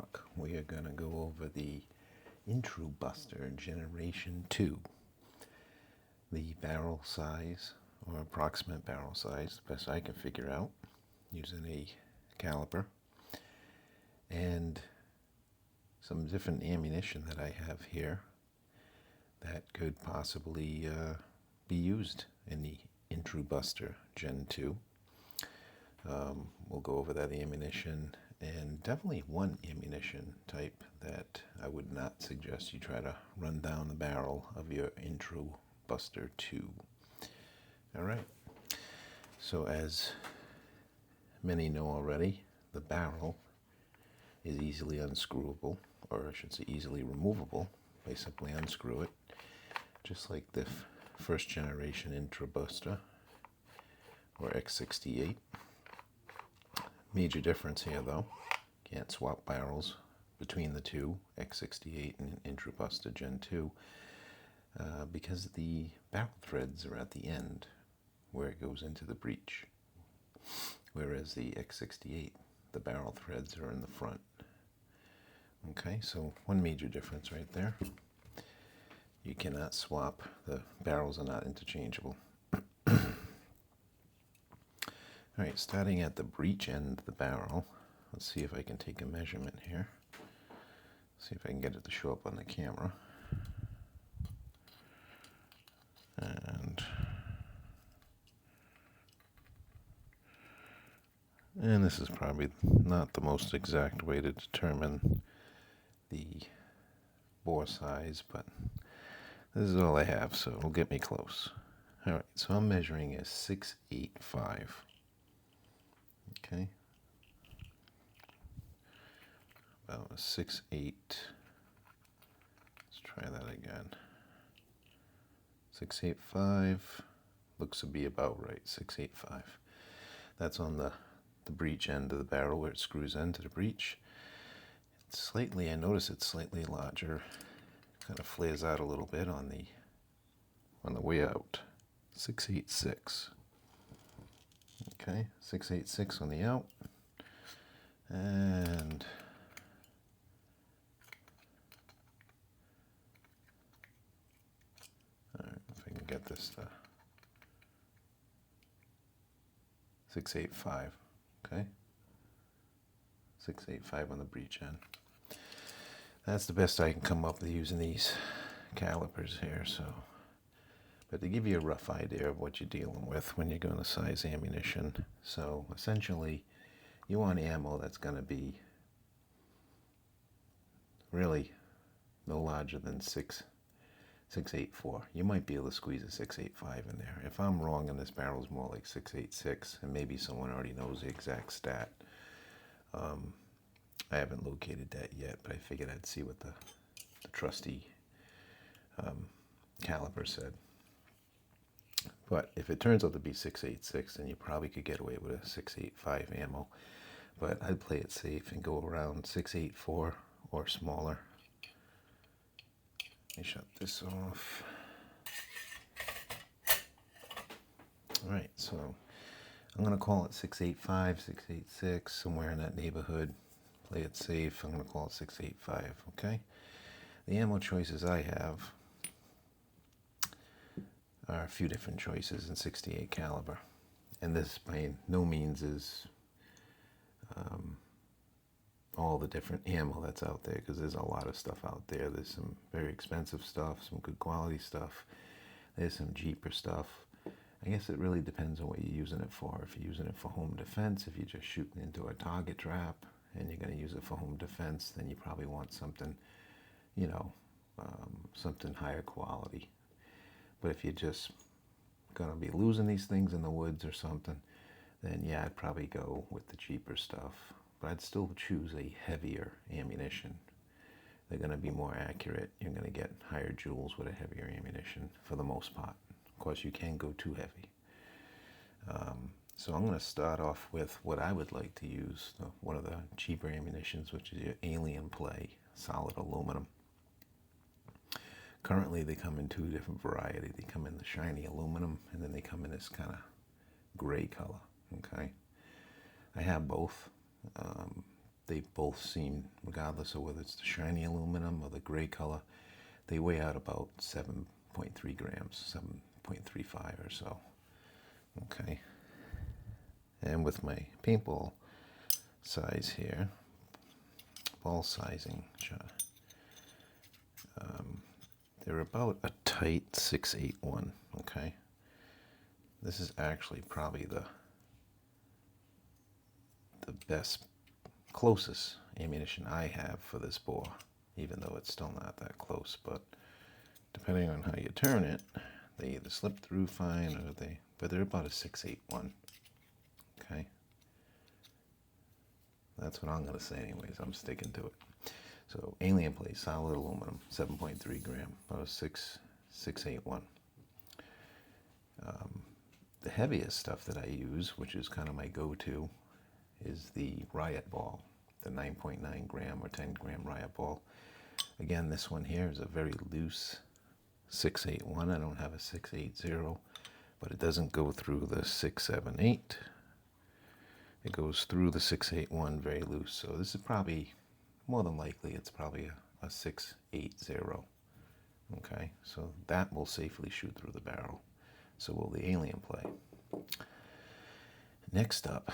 talk, we are going to go over the IntruBuster Gen2. The barrel size, or approximate barrel size, best I can figure out, using a caliper, and some different ammunition that I have here that could possibly be used in the IntruBuster Gen2. We'll go over that ammunition, and definitely one ammunition type that I would not suggest you try to run down the barrel of your IntruBuster 2. Alright, so as many know already, the barrel is easily unscrewable, or I should say easily removable, by simply unscrew it, just like the first generation IntruBuster or X68. Major difference here though, can't swap barrels between the two, X68 and IntruBuster Gen2, because the barrel threads are at the end where it goes into the breech, whereas the X68, the barrel threads are in the front. Okay, so one major difference right there. You cannot swap, the barrels are not interchangeable. Alright, starting at the breech end of the barrel, let's see if I can take a measurement here. See if I can get it to show up on the camera. And this is probably not the most exact way to determine the bore size, but this is all I have, so it'll get me close. Alright, so I'm measuring a 6.85. Okay. About a 6.8. Let's try that again. 6.85 looks to be about right. 6.85. That's on the breech end of the barrel where it screws into the breech. It's slightly, I notice it's slightly larger. Kind of flares out a little bit on the way out. 6.86. Okay, 6.86 on the out. And alright, if I can get this to 6.85. Okay, 6.85 on the breech end. That's the best I can come up with using these calipers here. So, but to give you a rough idea of what you're dealing with when you're going to size ammunition. So essentially, you want ammo that's going to be really no larger than 6.84. You might be able to squeeze a 6.85 in there. If I'm wrong and this barrel is more like 6.86, and maybe someone already knows the exact stat. I haven't located that yet, but I figured I'd see what the trusty caliper said. But if it turns out to be 6.86, then you probably could get away with a 6.85 ammo. But I'd play it safe and go around 6.84 or smaller. Let me shut this off. Alright, so I'm going to call it 6.85, 6.86, somewhere in that neighborhood. Play it safe. I'm going to call it 6.85, okay? The ammo choices I have are a few different choices in 68 caliber. And this by no means is all the different ammo that's out there, because there's a lot of stuff out there. There's some very expensive stuff, some good quality stuff. There's some cheaper stuff. I guess it really depends on what you're using it for. If you're using it for home defense, if you're just shooting into a target trap and you're going to use it for home defense, then you probably want something, you know, something higher quality. But if you're just going to be losing these things in the woods or something, then yeah, I'd probably go with the cheaper stuff. But I'd still choose a heavier ammunition. They're going to be more accurate. You're going to get higher joules with a heavier ammunition for the most part. Of course, you can go too heavy. So I'm going to start off with what I would like to use, one of the cheaper ammunitions, which is your Alien Play solid aluminum. Currently, they come in two different varieties. They come in the shiny aluminum, and then they come in this kind of gray color, okay? I have both. they both seem, regardless of whether it's the shiny aluminum or the gray color, they weigh out about 7.3 grams, 7.35 or so. Okay. And with my paintball size here, ball sizing, they're about a tight 681. Okay. This is actually probably the best, closest ammunition I have for this bore, even though it's still not that close. But depending on how you turn it, they either slip through fine or but they're about a 681. Okay. That's what I'm going to say anyways. I'm sticking to it. So alien plate, solid aluminum, 7.3 gram, about a 681. The heaviest stuff that I use, which is kind of my go-to, is the riot ball, the 9.9 gram or 10 gram riot ball. Again, this one here is a very loose 681. I don't have a 680, but it doesn't go through the 678. It goes through the 681 very loose. So this is probably, more than likely, it's probably a 680. Okay, so that will safely shoot through the barrel. So will the alien play. Next up,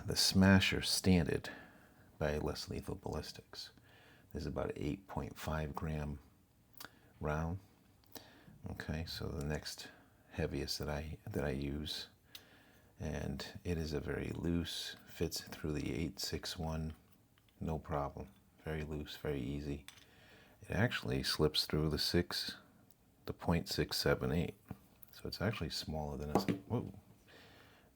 the Smasher Standard by Less Lethal Ballistics. This is about an 8.5 gram round. Okay, so the next heaviest that I use, and it is a very loose, fits through the 861, no problem. Very loose, very easy. It actually slips through the .678. So it's actually smaller than whoa,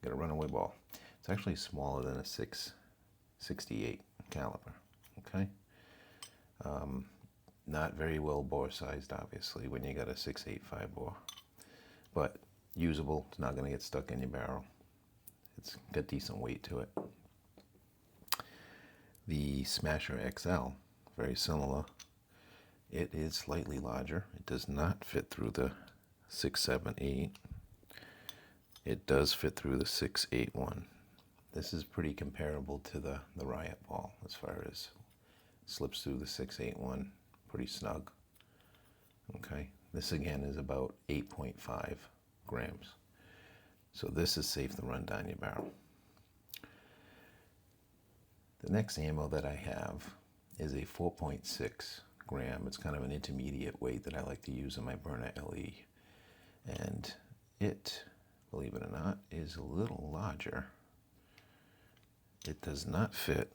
got a runaway ball. It's actually smaller than a 668 caliber. Okay. Not very well bore sized, obviously, when you got a 685 bore, but usable. It's not going to get stuck in your barrel. It's got decent weight to it. The Smasher XL, very similar. It is slightly larger. It does not fit through the 678. It does fit through the 681. This is pretty comparable to the Riot Ball as far as slips through the 681 pretty snug. Okay, this again is about 8.5 grams. So this is safe to run down your barrel. The next ammo that I have is a 4.6 gram. It's kind of an intermediate weight that I like to use in my Burner LE. And it, believe it or not, is a little larger. It does not fit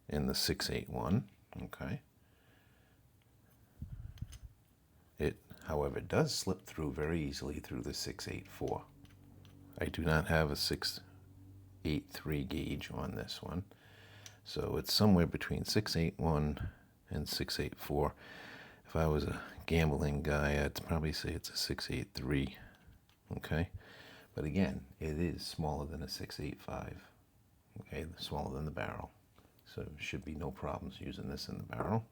in the 681, okay? It, however, does slip through very easily through the 684. I do not have a 683 gauge on this one, so it's somewhere between 681 and 684. If I was a gambling guy, I'd probably say it's a 683, okay? But again, it is smaller than a 685, okay? Smaller than the barrel, so should be no problems using this in the barrel.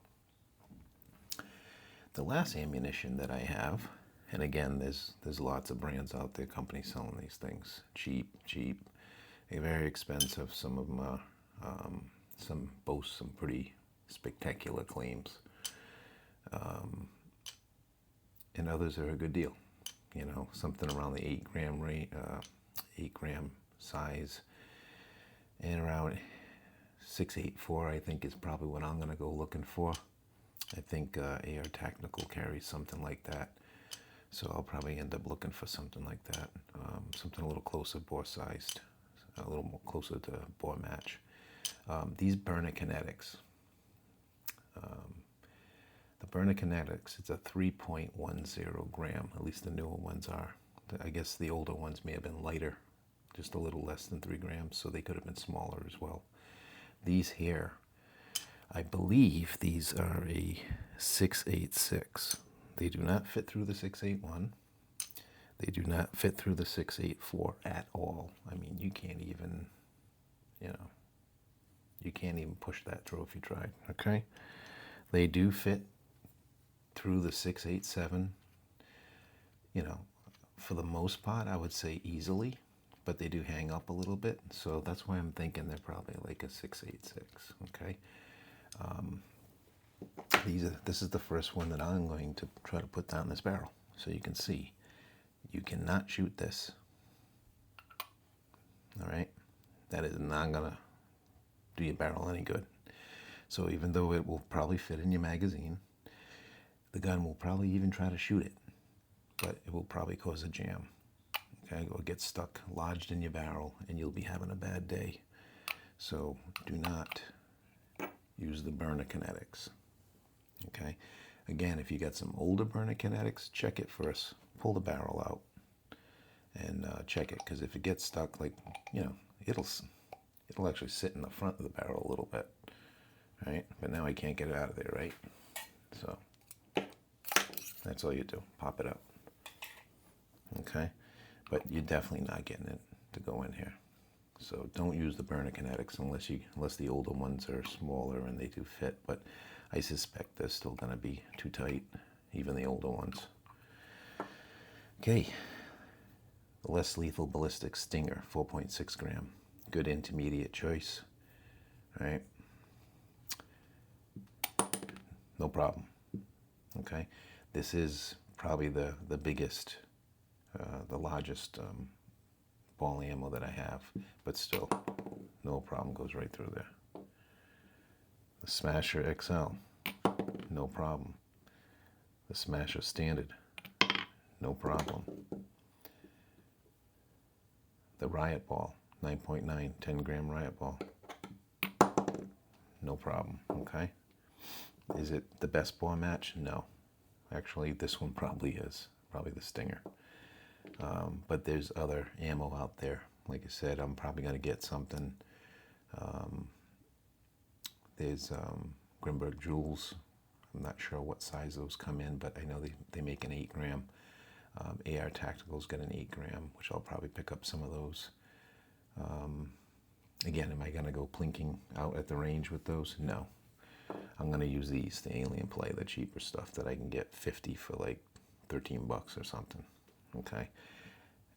The last ammunition that I have, and again, there's lots of brands out there, companies selling these things, cheap, they're very expensive. Some of them are, some boast some pretty spectacular claims, and others are a good deal. You know, something around the 8 gram rate, 8 gram size, and around 684, I think, is probably what I'm going to go looking for. I think AR Tactical carries something like that, so I'll probably end up looking for something like that, something a little closer bore sized, a little more closer to bore match. These Burner Kinetics, the Burner Kinetics, it's a 3.10 gram, at least the newer ones are. I guess the older ones may have been lighter, just a little less than 3 grams, so they could have been smaller as well. These here, I believe these are a 686. They do not fit through the 681. They do not fit through the 684 at all. I mean, you can't even, you know, you can't even push that through if you tried, okay? They do fit through the 687, you know, for the most part, I would say easily, but they do hang up a little bit. So that's why I'm thinking they're probably like a 6.86. Okay. This is the first one that I'm going to try to put down this barrel, so you can see you cannot shoot this. All right, that is not gonna do your barrel any good. So even though it will probably fit in your magazine, the gun will probably even try to shoot it, but it will probably cause a jam, okay, or get stuck, lodged in your barrel, and you'll be having a bad day. So do not use the burner kinetics. Okay, again, if you got some older burner kinetics, check it first. Pull the barrel out and check it, because if it gets stuck, like, you know, it'll actually sit in the front of the barrel a little bit, right? But now I can't get it out of there, right? So that's all you do, pop it out. Okay, but you're definitely not getting it to go in here. So don't use the burner kinetics unless the older ones are smaller and they do fit. But I suspect they're still going to be too tight, even the older ones. Okay, the less lethal ballistic Stinger, 4.6 gram. Good intermediate choice, right? No problem. Okay, this is probably the biggest, the largest ball ammo that I have, but still, no problem, goes right through there. The Smasher XL, no problem. The Smasher Standard, no problem. The Riot Ball, 9.9, 10 gram Riot Ball, no problem, okay? Is it the best ball match? No. Actually, this one probably is, probably the Stinger. But there's other ammo out there. Like I said, I'm probably going to get something. There's Grimberg Jewels. I'm not sure what size those come in, but I know they make an 8 gram. AR Tactical's got an 8 gram, which I'll probably pick up some of those. Again, am I going to go plinking out at the range with those? No. I'm going to use these, the Alien Play, the cheaper stuff that I can get 50 for like 13 bucks or something. Okay.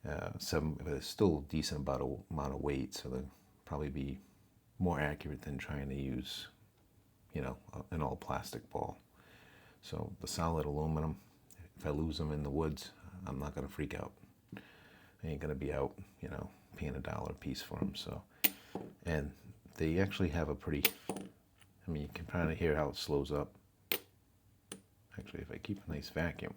But it's still a decent amount of weight, so they'll probably be more accurate than trying to use, you know, an all plastic ball. So the solid aluminum, if I lose them in the woods, I'm not going to freak out. I ain't going to be out, you know, paying $1 a piece for them. So, and they actually have a pretty, I mean, you can kind of hear how it slows up. Actually, if I keep a nice vacuum,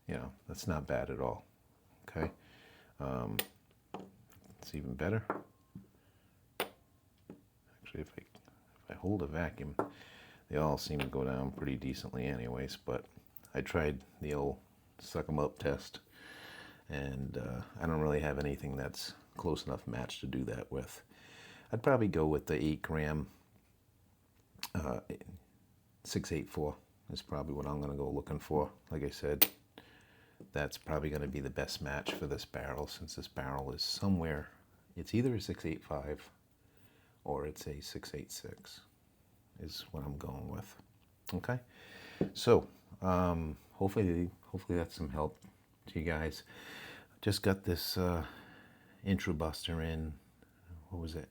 you know, that's not bad at all. Okay. It's even better. Actually, if I hold a vacuum, they all seem to go down pretty decently anyways, but I tried the old suck 'em up test, and I don't really have anything that's close enough match to do that with. I'd probably go with the 8 gram 684 is probably what I'm going to go looking for. Like I said, that's probably going to be the best match for this barrel, since this barrel is somewhere, it's either a 685 or it's a 686 is what I'm going with. Okay, so hopefully that's some help to you guys. Just got this IntruBuster in, what was it,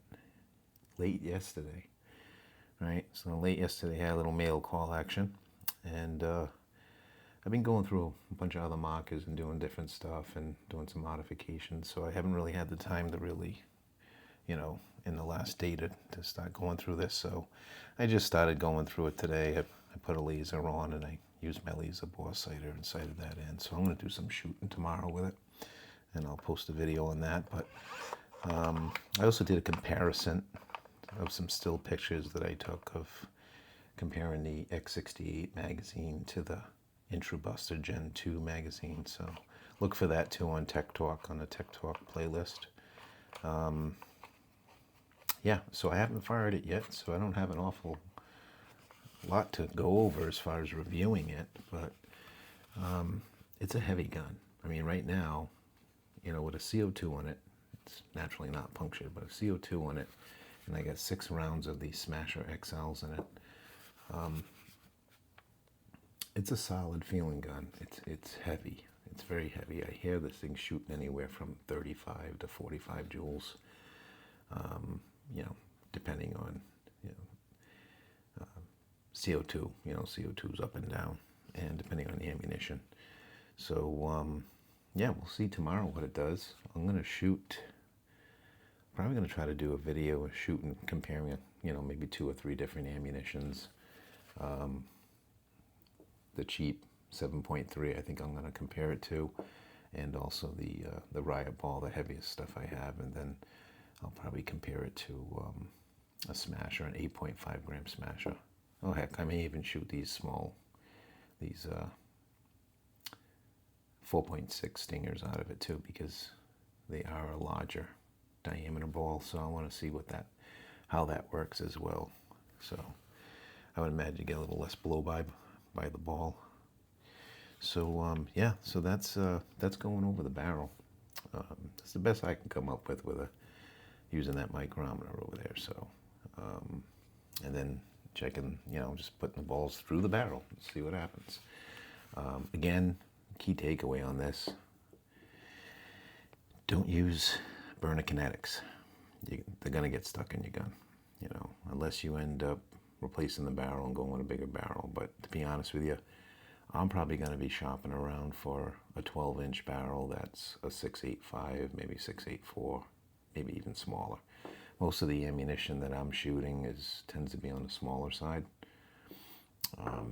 late yesterday, right? So late yesterday I had a little mail call action, and I've been going through a bunch of other markers and doing different stuff and doing some modifications, so I haven't really had the time to really, you know, in the last day to start going through this. So I just started going through it today. I put a laser on and I used my laser bore sighter and sighted that in. So I'm going to do some shooting tomorrow with it, and I'll post a video on that. But I also did a comparison of some still pictures that I took of comparing the X68 magazine to the IntruBuster Gen2 magazine. So look for that too on Tech Talk, on the Tech Talk playlist. Yeah, so I haven't fired it yet, so I don't have an awful lot to go over as far as reviewing it, but it's a heavy gun. I mean, right now, you know, with a CO2 on it, it's naturally not punctured, but a CO2 on it, and I got 6 rounds of the Smasher XLs in it. It's a solid feeling gun. It's heavy. It's very heavy. I hear this thing shooting anywhere from 35 to 45 joules, you know, depending on, you know, CO2. You know, CO2's up and down, and depending on the ammunition. So, yeah, we'll see tomorrow what it does. I'm going to shoot, probably going to try to do a video of shooting, comparing, you know, maybe 2 or 3 different ammunitions. The cheap 7.3, I think I'm going to compare it to, and also the riot ball, the heaviest stuff I have, and then I'll probably compare it to a smasher, an 8.5 gram smasher. Oh heck, I may even shoot these small, these 4.6 stingers out of it too, because they are a larger diameter ball, so I want to see what how that works as well. So I would imagine you get a little less blow by the ball. So yeah, so that's going over the barrel. That's the best I can come up with using that micrometer over there. So and then checking, you know, just putting the balls through the barrel and see what happens. Again, key takeaway on this: don't use burner kinetics. They're gonna get stuck in your gun, you know, unless you end up replacing the barrel and going with a bigger barrel. But to be honest with you, I'm probably going to be shopping around for a 12-inch barrel that's a 6.85, maybe 6.84, maybe even smaller. Most of the ammunition that I'm shooting tends to be on the smaller side,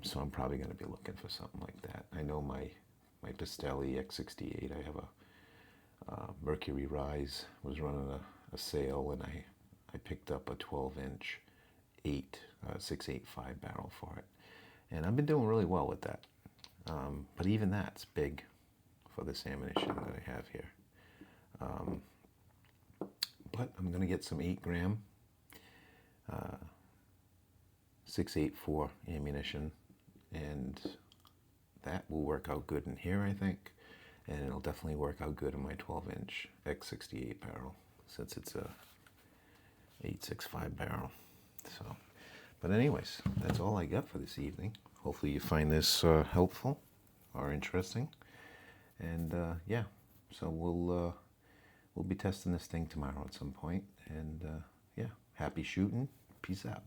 so I'm probably going to be looking for something like that. I know my Pistelli X68, I have a Mercury Rise, was running a sale, and I picked up a 12-inch 6.85 barrel for it, and I've been doing really well with that. But even that's big for this ammunition that I have here. But I'm going to get some 8 gram 6.84 ammunition, and that will work out good in here, I think, and it'll definitely work out good in my 12-inch X68 barrel, since it's a 8.65 barrel. So, but anyways, that's all I got for this evening. Hopefully you find this helpful or interesting, and yeah, so we'll be testing this thing tomorrow at some point, and yeah, happy shooting. Peace out.